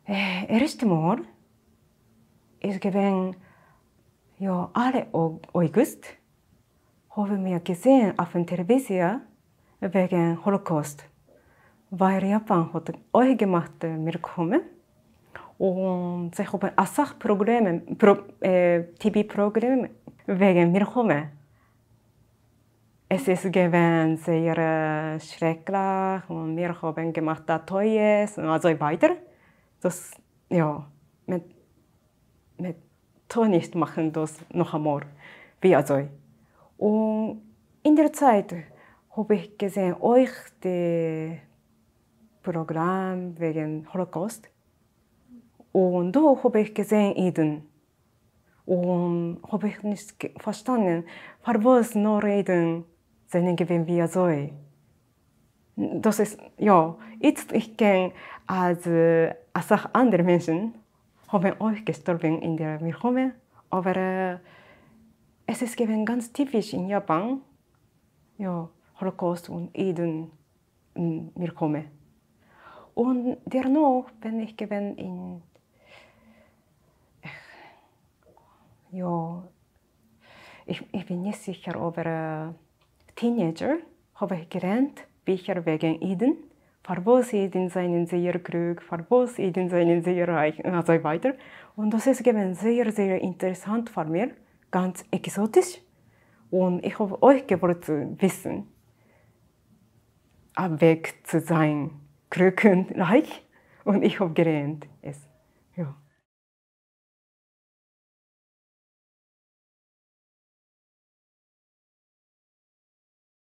Erste Mal ist gewesen, ja, alle August haben wir gesehen auf der Television wegen Holocaust. Weil Japan hat euch gemacht mitgekommen und sie haben Asach-Programme, TV-Programme wegen mitgekommen. Es ist gewesen sehr schrecklich und wir haben gemacht Toys und so weiter. Das, ja, mit nicht machen das noch einmal, wie also. Und in der Zeit habe ich gesehen, euch das Programm wegen Holocaust. Und da habe ich gesehen Eden. Und habe ich nicht verstanden, warum nur Eden seinen Gewinn wie so. Das ist, ja, jetzt ich kenne als andere Menschen, haben euch gestorben in der Milchome, aber es ist ganz typisch in Japan, ja, Holocaust und Eden in Milchome. Und dennoch bin ich in, ja, ich bin nicht sicher, aber Teenager habe ich gelernt, Bücher wegen Eden. Verbos Eden seinen sehr klug, Verbos Eden seinen sehr reich und so weiter. Und das ist sehr, sehr interessant für mich, ganz exotisch. Und ich habe euch gewollt wissen, abweg zu sein, klug und reich. Und ich habe gelernt es. Ja.